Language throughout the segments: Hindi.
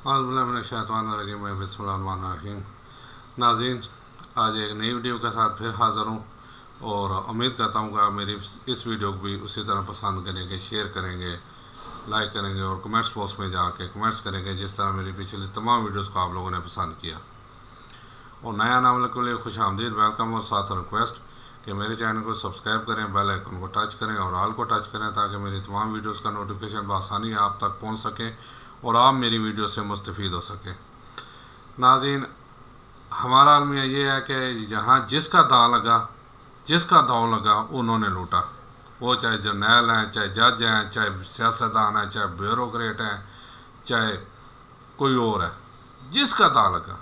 बिस्मिल्लाहिर्रहमानिर्रहीम। नाज़रीन, आज एक नई वीडियो के साथ फिर हाज़िर हूँ और उम्मीद करता हूँ कि आप मेरी इस वीडियो को भी उसी तरह पसंद करेंगे, शेयर करेंगे, लाइक करेंगे और कमेंट्स बॉक्स में जाके कमेंट्स करेंगे जिस तरह मेरी पिछली तमाम वीडियोस को आप लोगों ने पसंद किया। और नया नाम के लिए खुश आमदीद, वेलकम और साथ रिक्वेस्ट कि मेरे चैनल को सब्सक्राइब करें, बेल आइकन को टच करें और ऑल को टच करें ताकि मेरी तमाम वीडियोस का नोटिफिकेशन बआसानी आप तक पहुंच सके और आप मेरी वीडियो से मुस्तफ़ीद हो सकें। नाज़रीन, हमारा अलमिया ये है कि जहाँ जिसका दांव लगा उन्होंने लूटा। वो चाहे जर्नैल हैं, चाहे जज हैं, चाहे सियासतदान हैं, चाहे ब्यूरोक्रेट हैं, चाहे कोई और है, जिसका दांव लगा,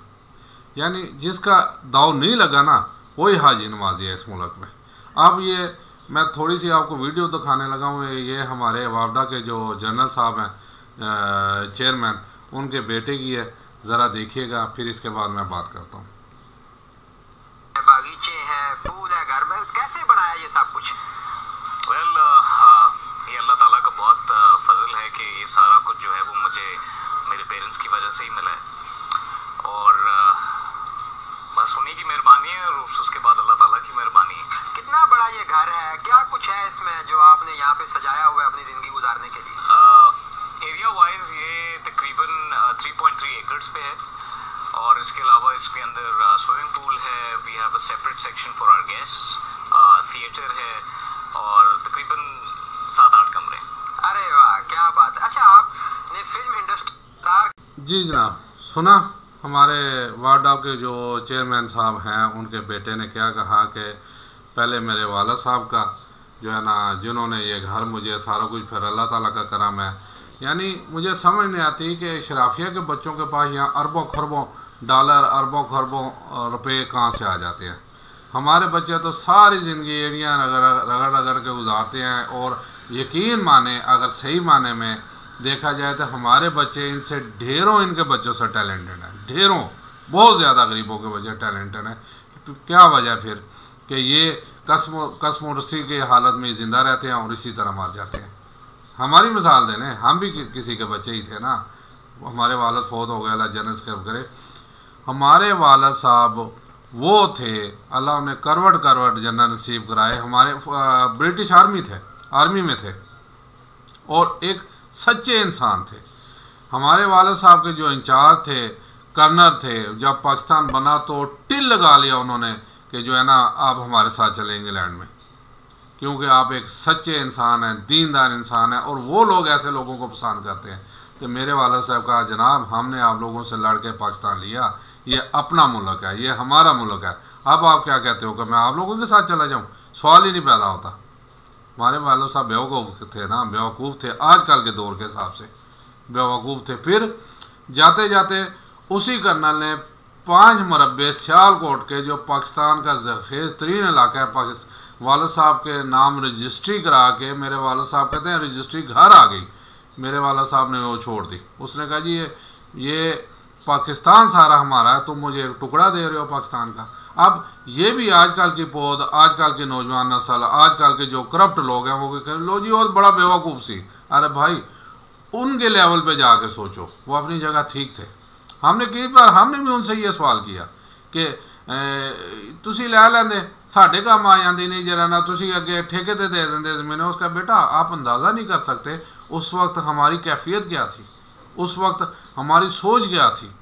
यानी जिसका दांव नहीं लगा ना, वही हाजी नमाजी है इस मुल्क में। अब ये मैं थोड़ी सी आपको वीडियो दिखाने लगा हूँ। ये हमारे वापडा के जो जनरल साहब हैं, चेयरमैन, उनके बेटे की है। ज़रा देखिएगा, फिर इसके बाद मैं बात करता हूँ। बागीचे हैं, फूल है, घर में कैसे बनाया ये सब कुछ? ये अल्लाह ताला का बहुत फजल है कि ये सारा कुछ जो है वो मुझे मेरे पेरेंट्स की वजह से ही मिला है और बस उन्हीं की मेहरबानी है और उसके बाद अल्लाह ताला की मेहरबानी है। कितना बड़ा ये घर है, क्या कुछ है इसमें जो आपने यहाँ पे सजाया हुआ है अपनी ज़िंदगी गुजारने के लिए? एरिया वाइज ये तकरीबन 3.3 एकड़्स पे है और इसके अलावा इसके अंदर स्विमिंग पूल है, we have a separate section for our guests, theatre है और तकरीबन 7-8 कमरे। अरे वाह, क्या बात है। अच्छा, आपने फिल्म इंडस्ट्री... जी जनाब, सुना हमारे वार्डा के जो चेयरमैन साहब हैं, उनके बेटे ने क्या कहा कि पहले मेरे वालिद साहब का जो है ना, जिन्होंने ये घर मुझे सारा कुछ, फिर अल्लाह ताला का करम है। यानी मुझे समझ नहीं आती कि शराफिया के बच्चों के पास यहाँ अरबों खरबों डॉलर, अरबों खरबों रुपए कहाँ से आ जाते हैं। हमारे बच्चे तो सारी ज़िंदगी एड़ियाँ रगड़ के गुजारते हैं और यकीन माने, अगर सही माने में देखा जाए तो हमारे बच्चे इनसे ढेरों, इनके बच्चों से टैलेंटेड हैं, ढेरों, बहुत ज़्यादा गरीबों के बच्चे टैलेंटेड हैं। क्या वजह फिर कि ये कसम रस्सी की हालत में ज़िंदा रहते हैं और इसी तरह मार जाते हैं। हमारी मिसाल दे लें, हम भी किसी के बच्चे ही थे ना। हमारे वालिद फौत हो गए, अल्लाह जन्नत करे। हमारे वालिद साहब वो थे, अल्लाह ने करवट जन्नत नसीब कराए। हमारे ब्रिटिश आर्मी में थे और एक सच्चे इंसान थे। हमारे वालिद साहब के जो इंचार्ज थे, कर्नल थे, जब पाकिस्तान बना तो टिल लगा लिया उन्होंने कि जो है ना, आप हमारे साथ चले इंग्लैंड में, क्योंकि आप एक सच्चे इंसान हैं, दीनदार इंसान हैं और वो लोग ऐसे लोगों को पसंद करते हैं। तो मेरे वालिद साहब कहा, जनाब हमने आप लोगों से लड़ के पाकिस्तान लिया, ये अपना मुल्क है, ये हमारा मुल्क है। अब आप क्या कहते हो कि मैं आप लोगों के साथ चला जाऊँ? सवाल ही नहीं पैदा होता। हमारे वालिद साहब बेवकूफ़ थे ना, बेवकूफ़ थे, आजकल के दौर के हिसाब से बेवकूफ़ थे। फिर जाते जाते उसी कर्नल ने 5 मुरब्बे सियालकोट के, जो पाकिस्तान का ज़रखेज़ तरीन इलाका है, वालिद साहब के नाम रजिस्ट्री करा के, मेरे वालिद साहब कहते हैं रजिस्ट्री घर आ गई, मेरे वालिद साहब ने वो छोड़ दी। उसने कहा, जी ये पाकिस्तान सारा हमारा है, तुम मुझे एक टुकड़ा दे रहे हो पाकिस्तान का। अब ये भी आजकल की पौध, आजकल की नौजवान नस्ल, आजकल के जो करप्ट लोग हैं, वो कह लो जी और बड़ा बेवकूफ़ सी। अरे भाई, उनके लेवल पे जाके सोचो, वो अपनी जगह ठीक थे। हमने कई बार भी उनसे ये सवाल किया कि तुसी लै लेंदे, साढ़े काम आ जाती नहीं, जरा ना तुसी अगे ठेके ते दे देंगे ज़मीन। उसका बेटा, आप अंदाज़ा नहीं कर सकते उस वक्त हमारी कैफियत क्या थी, उस वक्त हमारी सोच क्या थी।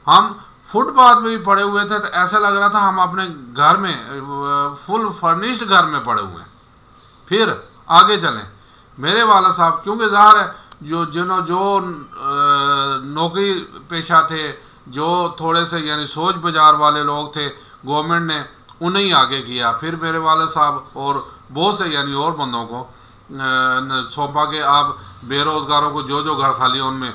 हम फुटपाथ में भी पड़े हुए थे तो ऐसा लग रहा था हम अपने घर में, फुल फर्निश्ड घर में पड़े हुए हैं। फिर आगे चलें, मेरे वाला साहब, क्योंकि ज़ाहिर है जो नौकरी पेशा थे, जो थोड़े से यानी सोच बाजार वाले लोग थे, गवर्नमेंट ने उन्हें ही आगे किया। फिर मेरे वाले साहब और बहुत से यानी और बंदों को सौंपा के आप बेरोज़गारों को जो घर खाली है उनमें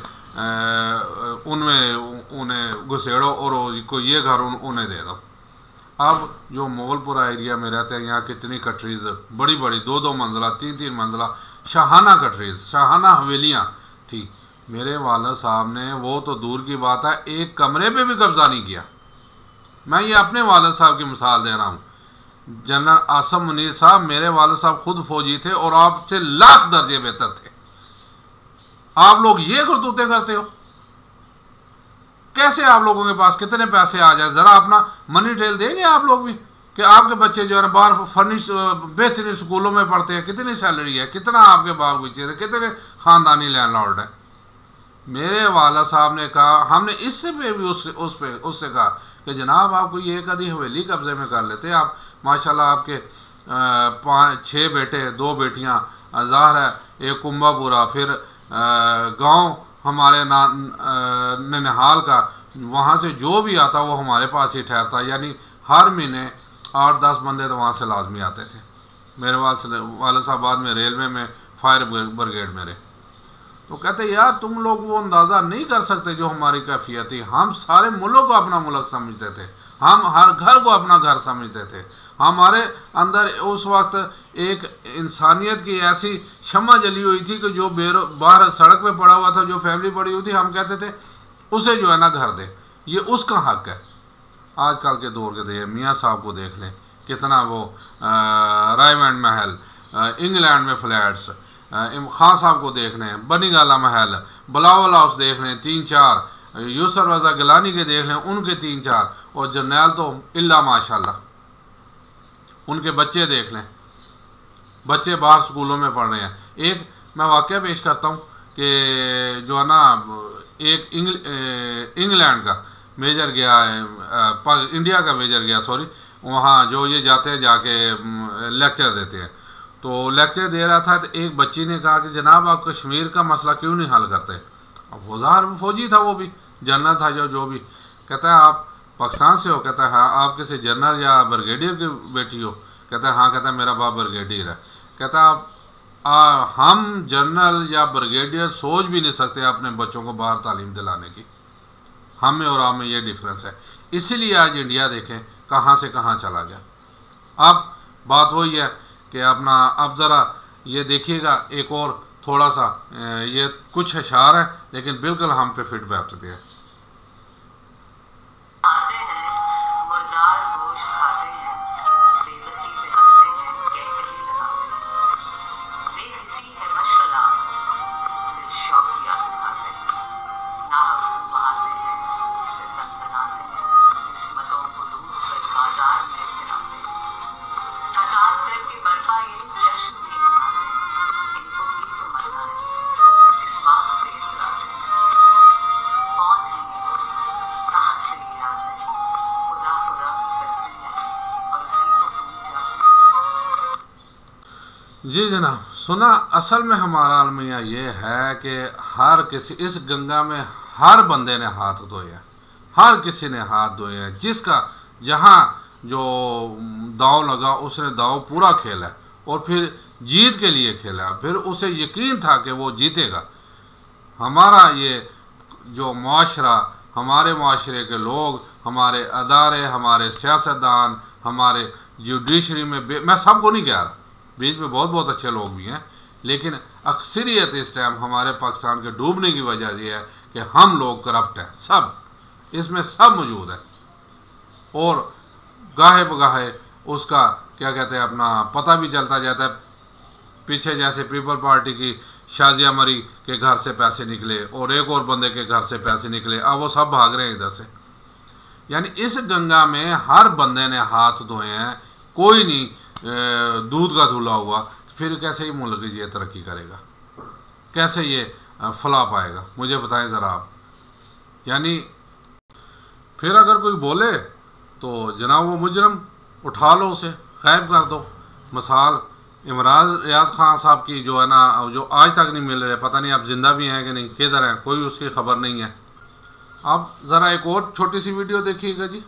उन्हें घुसेड़ो और को ये घर उन्हें दे दो। अब जो मोगलपुरा एरिया में रहते हैं, यहाँ कितनी कटरीज, बड़ी 2-2 मंजिला, 3-3 मंजिला शाहाना कटरीज, शाहाना हवेलियाँ थी। मेरे वालिद साहब ने, वो तो दूर की बात है, एक कमरे पे भी कब्जा नहीं किया। मैं ये अपने वालिद साहब की मिसाल दे रहा हूँ। जनरल आसम मुनीर साहब, मेरे वालिद साहब खुद फौजी थे और आपसे लाख दर्जे बेहतर थे। आप लोग ये करतूतें करते हो। कैसे आप लोगों के पास कितने पैसे आ जाए? ज़रा अपना मनी ट्रेल देंगे आप लोग भी कि आपके बच्चे जो है ना बाहर फर्निश बेहतरीन स्कूलों में पढ़ते हैं, कितनी सैलरी है, कितना आपके बाग बच्चे थे, कितने ख़ानदानी लैंडलॉर्ड है। मेरे वाला साहब ने कहा, हमने इससे पे भी उससे कहा कि जनाब आप कोई एक आधी हवेली कब्ज़े में कर लेते, आप माशाल्लाह आपके 6 बेटे 2 बेटियां, ज़ाहिर है एक कुंभापुरा, फिर गांव हमारे ननिहाल का, वहाँ से जो भी आता वो हमारे पास ही ठहरता, यानी हर महीने 8-10 बंदे तो वहाँ से लाजमी आते थे। मेरे वाले साहब बाद में रेलवे में फायर ब्रिगेड में रहे। तो कहते यार तुम लोग वो अंदाज़ा नहीं कर सकते जो हमारी कैफियत थी। हम सारे मुल्क को अपना मुल्क समझते थे, हम हर घर को अपना घर समझते थे। हमारे अंदर उस वक्त एक इंसानियत की ऐसी शम्मा जली हुई थी कि जो बाहर सड़क पे पड़ा हुआ था, जो फैमिली पड़ी हुई थी, हम कहते थे उसे जो है ना घर दे, ये उसका हक है। आजकल के दौर के दे मियाँ साहब को देख लें, कितना वो रायमंड महल, इंग्लैंड में फ्लैट्स, खान साहब को देख लें, बनीगाला महल, बिलावल हाउस देख लें 3-4, यूसुफ रज़ा गिलानी के देख लें उनके 3-4, और जर्नैल तो इल्ला माशाल्लाह, उनके बच्चे देख लें, बच्चे बाहर स्कूलों में पढ़ रहे हैं। एक मैं वाक़या पेश करता हूँ कि जो है ना एक इंग्लैंड का मेजर गया है, इंडिया का मेजर गया सॉरी, वहाँ जो ये जाते हैं जाके लेक्चर देते हैं, तो लेक्चर दे रहा था, तो एक बच्ची ने कहा कि जनाब आप कश्मीर का मसला क्यों नहीं हल करते? अब वो फौजी था, वो भी जनरल था जो भी। कहता है आप पाकिस्तान से हो? कहता है हाँ। आप किसी जनरल या ब्रिगेडियर की बेटी हो? कहता है हाँ। कहता है मेरा बाप ब्रिगेडियर है। कहता है आप हम जनरल या ब्रिगेडियर सोच भी नहीं सकते अपने बच्चों को बाहर तालीम दिलाने की। हम में और आप में ये डिफरेंस है। इसीलिए आज इंडिया देखें कहाँ से कहाँ चला गया। अब बात वही है कि अपना अब ज़रा ये देखिएगा, एक और थोड़ा सा ये कुछ अशार है लेकिन बिल्कुल हम पे फिट बैठते हैं। जी जनाब, सुना, असल में हमारा अलमिया ये है कि हर किसी इस गंगा में हर बंदे ने हाथ धोए हैं, हर किसी ने हाथ धोए हैं। जिसका जहाँ जो दाव लगा उसने दाव पूरा खेला और फिर जीत के लिए खेला, फिर उसे यकीन था कि वो जीतेगा। हमारा ये जो माशरा, हमारे माशरे के लोग, हमारे अदारे, हमारे सियासतदान, हमारे जुडिशरी में, मैं सबको नहीं कह रहा, बीच में बहुत बहुत अच्छे लोग भी हैं, लेकिन अक्सरियत इस टाइम हमारे पाकिस्तान के डूबने की वजह यह है कि हम लोग करप्ट हैं। सब इसमें सब मौजूद है और गाहे बगाहे उसका क्या कहते हैं अपना पता भी चलता जाता है। पीछे जैसे पीपल पार्टी की शाजिया मरी के घर से पैसे निकले और एक और बंदे के घर से पैसे निकले, अब वो सब भाग रहे हैं इधर से। यानी इस गंगा में हर बंदे ने हाथ धोए हैं, कोई नहीं दूध का धुला हुआ। फिर कैसे ये मुल्क ये तरक्की करेगा, कैसे ये फला पाएगा, मुझे बताएं ज़रा आप। यानी फिर अगर कोई बोले तो जनाब वो मुजरम उठा लो, उसे गायब कर दो। मिसाल इमरान रियाज खान साहब की जो है ना, जो आज तक नहीं मिल रहे, पता नहीं आप जिंदा भी हैं कि नहीं, किधर हैं, कोई उसकी खबर नहीं है। आप ज़रा एक और छोटी सी वीडियो देखिएगा जी।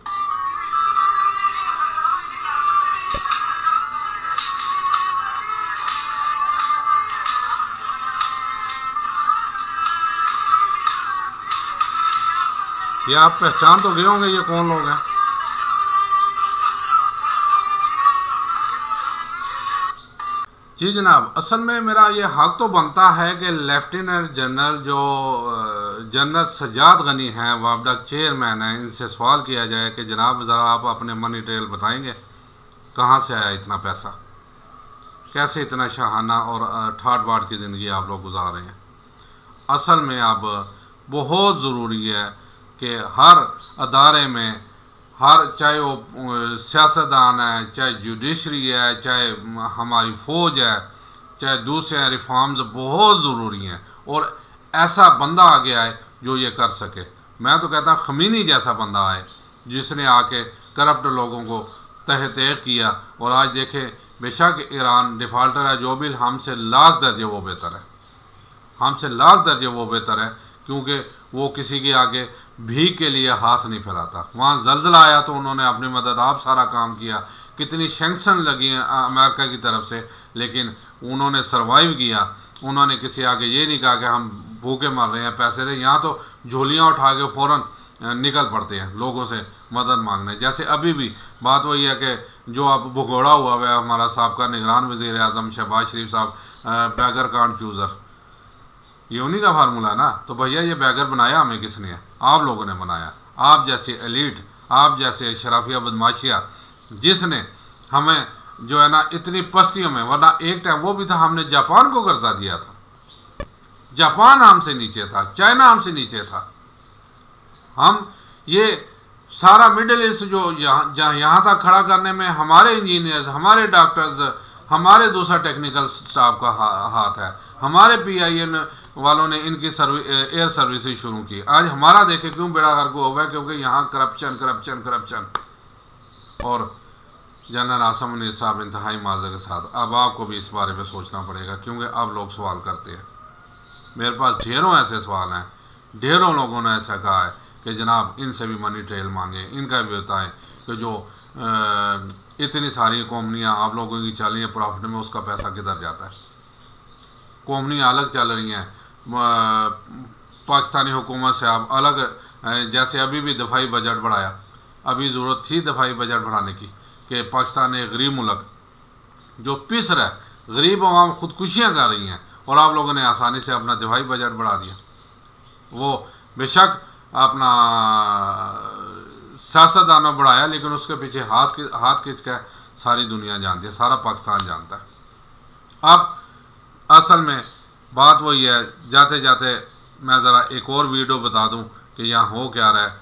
ये आप पहचान तो गए होंगे ये कौन लोग हैं। जी जनाब, असल में मेरा ये हक तो बनता है कि लेफ्टिनेंट जनरल जो जनरल सज्जाद गनी हैं, वापडा चेयरमैन हैं, इनसे सवाल किया जाए कि जनाब ज़रा आप अपने मनी ट्रेल बताएंगे, कहाँ से आया इतना पैसा, कैसे इतना शाहाना और ठाट बाट की ज़िंदगी आप लोग गुजार रहे हैं। असल में अब बहुत ज़रूरी है कि हर अदारे में हर, चाहे वो सियासतदान है, चाहे जुडिशरी है, चाहे हमारी फ़ौज है, चाहे दूसरे रिफॉर्म्स बहुत ज़रूरी हैं और ऐसा बंदा आगे आए जो ये कर सके। मैं तो कहता खमीनी जैसा बंदा आए जिसने आके करप्ट लोगों को तह तह किया। और आज देखें, बेशक ईरान डिफ़ाल्टर है, जो भी हमसे लाख दर्जे वो बेहतर है, हमसे लाख दर्जे वो बेहतर है, क्योंकि वो किसी के आगे भीख के लिए हाथ नहीं फैलाता। वहाँ जल्जला आया तो उन्होंने अपनी मदद आप सारा काम किया, कितनी सैंक्शन लगी हैं अमेरिका की तरफ से, लेकिन उन्होंने सर्वाइव किया। उन्होंने किसी आगे ये नहीं कहा कि हम भूखे मर रहे हैं, पैसे दे। यहाँ तो झोलियाँ उठा के फ़ौरन निकल पड़ते हैं लोगों से मदद मांगने। जैसे अभी भी बात वही है कि जो अब भगोड़ा हुआ है हमारा साहब निगरान वज़ीर आज़म शहबाज शरीफ साहब, बैगर कांट चूज़र, ये उन्हीं का फार्मूला है ना। तो भैया ये बैगर बनाया हमें किसने है? आप लोगों ने बनाया। आप जैसे एलीट, आप जैसे शराफिया बदमाशिया, जिसने हमें जो है ना इतनी पस्तियों में, वरना एक टाइम वो भी था हमने जापान को कर्जा दिया था, जापान हमसे नीचे था, चाइना हमसे नीचे था। हम ये सारा मिडिल ईस्ट जो यहाँ तक खड़ा करने में हमारे इंजीनियर्स, हमारे डॉक्टर्स, हमारे दूसरा टेक्निकल स्टाफ का हाथ है। हमारे PIN वालों ने इनकी एयर सर्विसेज शुरू की। आज हमारा देखे क्यों बेड़ा गर्क हुआ है, क्योंकि यहाँ करप्शन करप्शन करप्शन। और जनरल आसिम मुनीर साहब इंतहाई माज़ा के साथ अब आपको भी इस बारे में सोचना पड़ेगा, क्योंकि अब लोग सवाल करते हैं। मेरे पास ढेरों ऐसे सवाल हैं, ढेरों लोगों ने ऐसा कहा है कि जनाब इनसे भी मनी ट्रेल मांगे, इनका भी बताएं कि जो इतनी सारी कंपनियां आप लोगों की चल रही हैं प्रॉफिट में, उसका पैसा किधर जाता है। कंपनियां अलग चल रही हैं, पाकिस्तानी हुकूमत से आप अलग। जैसे अभी भी दफाई बजट बढ़ाया, अभी ज़रूरत थी दफाई बजट बढ़ाने की कि पाकिस्तान एक गरीब मुल्क जो पिस रहा है, गरीब आवाम खुदकुशियाँ कर रही हैं, और आप लोगों ने आसानी से अपना दफाई बजट बढ़ा दिया। वो बेशक अपना सियासतदानों बढ़ाया, लेकिन उसके पीछे हाथ खींच के सारी दुनिया जानती है, सारा पाकिस्तान जानता है। अब असल में बात वही है, जाते जाते मैं ज़रा एक और वीडियो बता दूं कि यहाँ हो क्या रहा है।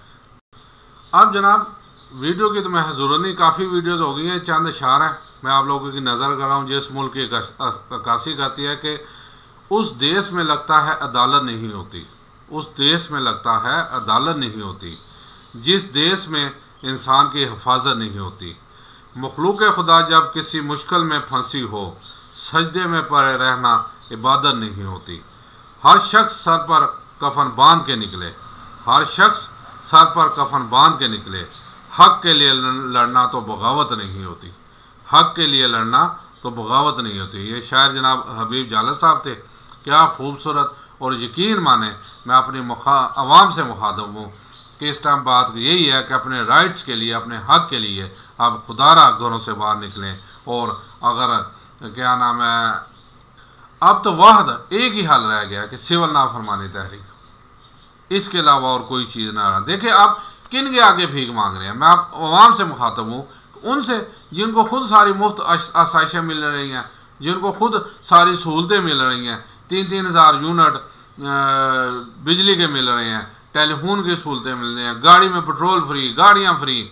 अब जनाब वीडियो की तो मैं ज़रूरत नहीं, काफ़ी वीडियोज़ हो गई हैं, चंद इशारा है मैं आप लोगों की नज़र कर रहा हूँ। जिस मुल्क की अक्कासी करती है कि उस देश में लगता है अदालत नहीं होती, उस देश में लगता है अदालत नहीं होती, जिस देश में इंसान की हिफाजत नहीं होती। मखलूक खुदा जब किसी मुश्किल में फंसी हो, सजदे में पड़े रहना इबादत नहीं होती। हर शख्स सर पर कफन बांध के निकले, हर शख्स सर पर कफन बांध के निकले। हक के लिए लड़ना तो बगावत नहीं होती, हक के लिए लड़ना तो बगावत नहीं होती। ये शायर जनाब हबीब जालत साहब थे। क्या खूबसूरत, और यकीन माने मैं अपनी आवाम से मुखातब हूँ कि इस टाइम बात यही है कि अपने राइट्स के लिए, अपने हक के लिए आप खुदारा घरों से बाहर निकलें। और अगर क्या नाम है, अब तो वाहद एक ही हाल रह गया कि सिविल नाफरमानी तहरीक, इसके अलावा और कोई चीज़ ना रहा। देखिए आप किन के आगे भीख मांग रहे हैं। मैं आप आवाम से मुखातब हूँ, उनसे जिनको खुद सारी मुफ्त आसाइशें मिल रही हैं, जिनको खुद सारी सहूलतें मिल रही हैं, 3-3 हज़ार यूनिट बिजली के मिल रहे हैं, टेलीफोन की सहूलतें मिल रही हैं, गाड़ी में पेट्रोल फ्री, गाड़ियाँ फ्री,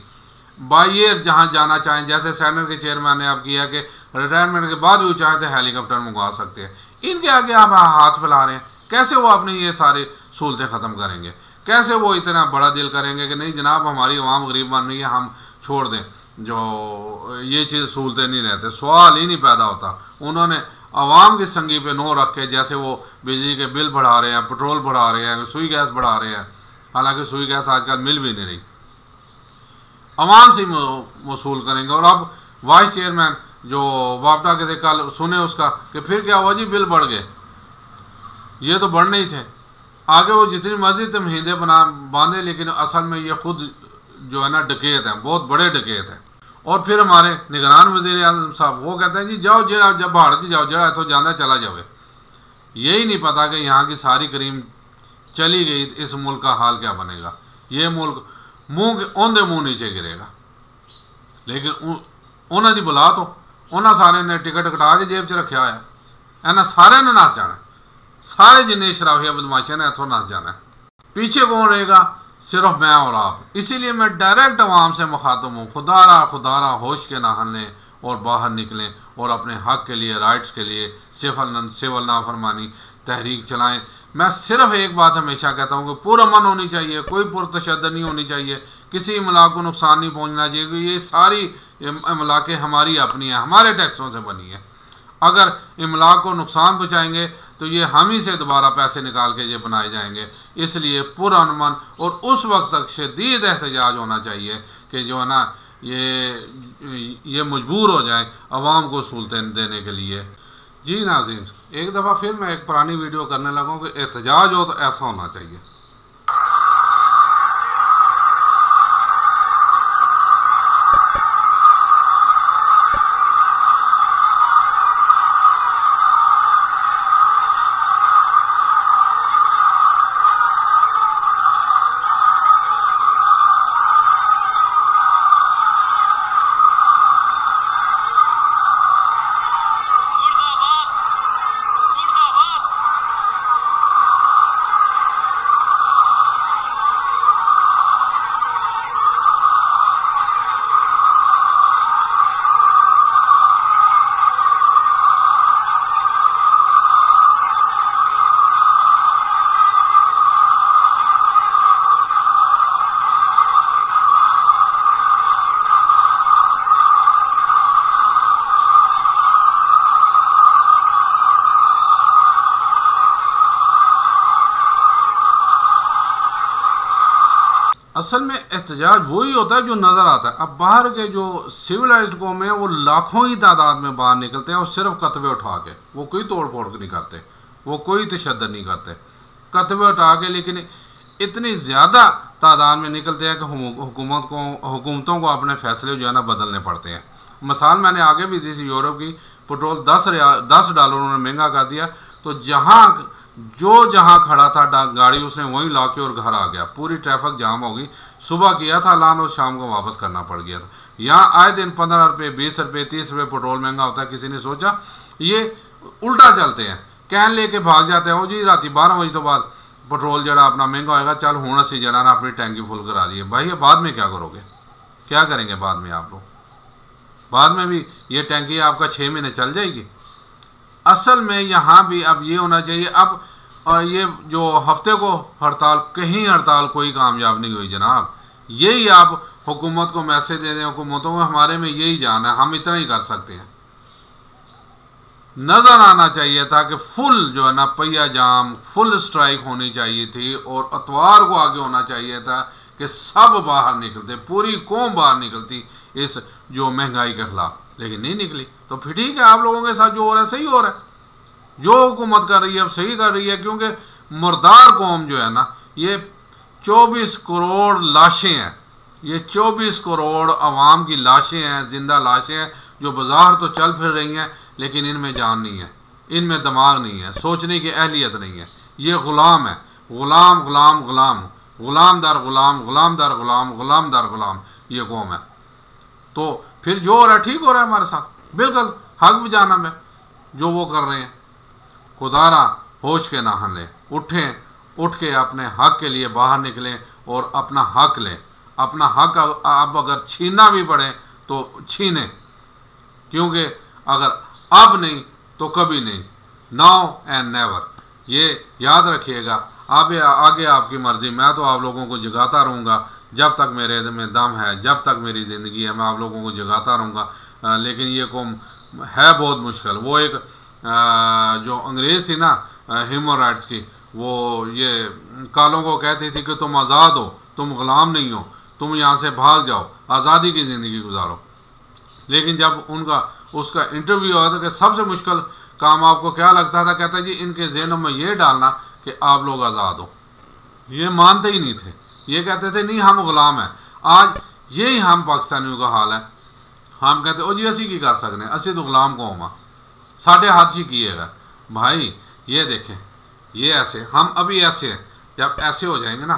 बाई एयर जहाँ जाना चाहें, जैसे सेनेट के चेयरमैन ने आप किया कि रिटायरमेंट के बाद भी चाहें तो हेलीकॉप्टर मंगवा सकते हैं। इनके आगे आप हाथ फैला रहे हैं। कैसे वो अपनी ये सारी सहूलतें ख़त्म करेंगे? कैसे वो इतना बड़ा दिल करेंगे कि नहीं जनाब हमारी आवाम गरीब बन रही है, हम छोड़ दें, जो ये चीज़ सहूलतें नहीं रहते? सवाल ही नहीं पैदा होता। उन्होंने आवाम की संगी पे नो रख के, जैसे वो बिजली के बिल बढ़ा रहे हैं, पेट्रोल बढ़ा रहे हैं, सुई गैस बढ़ा रहे हैं, हालांकि सुई गैस आजकल मिल भी नहीं रही, आवाम से वसूल करेंगे। और अब वाइस चेयरमैन जो वापडा के थे, कल सुने उसका कि फिर क्या हुआ जी, बिल बढ़ गए। ये तो बढ़ने ही थे, आगे वो जितनी मर्जी तमहीदे बांधे, लेकिन असल में ये खुद जो है ना डकैत हैं, बहुत बड़े डकैत हैं। और फिर हमारे निगरान वज़ीर आज़म साहब वो कहते हैं जी जाओ जरा, जब भारत जाओ जरा तो जाना चला जावे। यही नहीं पता कि यहाँ की सारी करीम चली गई, इस मुल्क का हाल क्या बनेगा। ये मुल्क मुँह औंधे मुँह नीचे गिरेगा। लेकिन उन्होंने दी बुला तो उन्होंने सारे ने टिकट कटा के जेब च रखा होया, इन्हें सारे ने नस जाना, सारे जिन्हें शराफिया बदमाशियां ने इतों नस जाना। पीछे कौन रहेगा? सिर्फ मैं और आप। इसीलिए मैं डायरेक्ट अवाम से मुखातब हूँ, खुदारा होश के नाहन लें और बाहर निकलें और अपने हक़ के लिए, राइट्स के लिए सिविल नाफरमानी तहरीक चलाएं। मैं सिर्फ एक बात हमेशा कहता हूँ कि पुरअमन होनी चाहिए, कोई पुरतशद्दुद नहीं होनी चाहिए, किसी इमलाक को नुकसान नहीं पहुँचना चाहिए, क्योंकि ये सारी इमलाकें हमारी अपनी हैं, हमारे टैक्सों से बनी है। अगर इमलाक को नुकसान पहुँचाएंगे तो ये हम ही से दोबारा पैसे निकाल के ये बनाए जाएंगे। इसलिए पुरअमन और उस वक्त तक शदीद एहतजाज होना चाहिए कि जो है ना ये मजबूर हो जाएं अवाम को सहूलतें देने के लिए। जी नाज़रीन, एक दफ़ा फिर मैं एक पुरानी वीडियो करने लगा हूँ कि एहतजाज हो तो ऐसा होना चाहिए। असल में एहतजाज वही होता है जो नज़र आता है। अब बाहर के जो सिविलाइज्ड कौम है वो लाखों ही तादाद में बाहर निकलते हैं और सिर्फ कतवे उठा के, वो कोई तोड़ फोड़ नहीं करते, वो कोई तशद्दुद नहीं करते, कतवे उठा के। लेकिन इतनी ज़्यादा तादाद में निकलते हैं कि हुकूमतों को अपने फैसले जो है ना बदलने पड़ते हैं। मिसाल मैंने आगे भी दी थी, यूरोप की पेट्रोल $10 उन्होंने महंगा कर दिया, तो जहाँ खड़ा था गाड़ी उसने वहीं ला के और घर आ गया, पूरी ट्रैफिक जाम हो गई। सुबह किया था ऐलान और शाम को वापस करना पड़ गया था। यहाँ आए दिन 15 रुपये, 20 रुपये, 30 रुपये पेट्रोल महंगा होता है। किसी ने सोचा ये उल्टा चलते हैं, कैन लेके भाग जाते हैं, वो जी रात 12 बजे तो बाद पेट्रोल जरा अपना महंगा होएगा, चल हूँ असी जना ना अपनी टैंकी फुल करा दी है। भाई ये बाद में क्या करोगे, क्या करेंगे बाद में आप लोग? बाद में भी ये टैंकी आपका 6 महीने चल जाएगी। असल में यहाँ भी अब ये होना चाहिए। अब ये जो हफ्ते को हड़ताल, कहीं हड़ताल कोई कामयाब नहीं हुई जनाब। यही आप हुकूमत को मैसेज दे दें, हुकूमतों को हमारे में यही जान है, हम इतना ही कर सकते हैं। नज़र आना चाहिए था कि फुल जो है ना पहिया जाम, फुल स्ट्राइक होनी चाहिए थी और अतवार को आगे होना चाहिए था कि सब बाहर निकलते, पूरी कौम बाहर निकलती इस जो महंगाई के खिलाफ। लेकिन नहीं निकली। तो फिर ठीक है, आप लोगों के साथ जो हो रहा है सही हो रहा है, जो हुकूमत कर रही है अब सही कर रही है। क्योंकि मुर्दार कौम जो है ना, ये 24 करोड़ लाशें हैं, ये 24 करोड़ अवाम की लाशें हैं, जिंदा लाशें हैं, जो बाजार तो चल फिर रही हैं लेकिन इनमें जान नहीं है, इनमें दिमाग नहीं है, सोचने की अहलियत नहीं है। ये गुलाम है, गुलाम गुलाम गुलाम, गुलाम दर गुलाम, गुलाम दर गुलाम, गुलाम दर गुलाम, ये कौम है। तो फिर जो हो रहा है ठीक हो रहा है हमारे साथ, बिल्कुल हक बजाना में जो वो कर रहे हैं। खुदारा होश के नाहन लें, उठें, उठ के अपने हक के लिए बाहर निकलें और अपना हक लें। अपना हक अब अगर छीनना भी पड़े तो छीने, क्योंकि अगर अब नहीं तो कभी नहीं, नाउ एंड नेवर। ये याद रखिएगा। आगे आपकी मर्ज़ी, मैं तो आप लोगों को जगाता रहूँगा जब तक मेरे में दम है, जब तक मेरी ज़िंदगी है, मैं आप लोगों को जगाता रहूँगा। लेकिन ये कौम है बहुत मुश्किल। वो एक जो अंग्रेज़ थी ना ह्यूमन राइट्स की, वो ये कालों को कहती थी कि तुम आज़ाद हो, तुम ग़ुलाम नहीं हो, तुम यहाँ से भाग जाओ, आज़ादी की ज़िंदगी गुजारो। लेकिन जब उसका इंटरव्यू हुआ था कि सबसे मुश्किल काम आपको क्या लगता था, कहता जी इनके ज़हनों में ये डालना कि आप लोग आज़ाद हो। ये मानते ही नहीं थे, ये कहते थे नहीं हम ग़ुलाम हैं। आज यही हम पाकिस्तानियों का हाल है। हम कहते ओ जी असी की कर सकते हैं, असी तो ग़ुलाम कौम आ, साढ़े हाथ ही किएगा। भाई ये देखें, ये ऐसे, हम अभी ऐसे हैं, जब ऐसे हो जाएंगे ना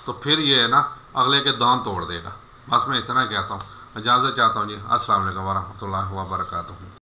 तो फिर ये है ना अगले के दांत तोड़ देगा। बस मैं इतना कहता हूँ, इजाज़त चाहता हूँ जी। अस्सलाम वालेकुम वरहमतुल्लाहि व बरकातुहू।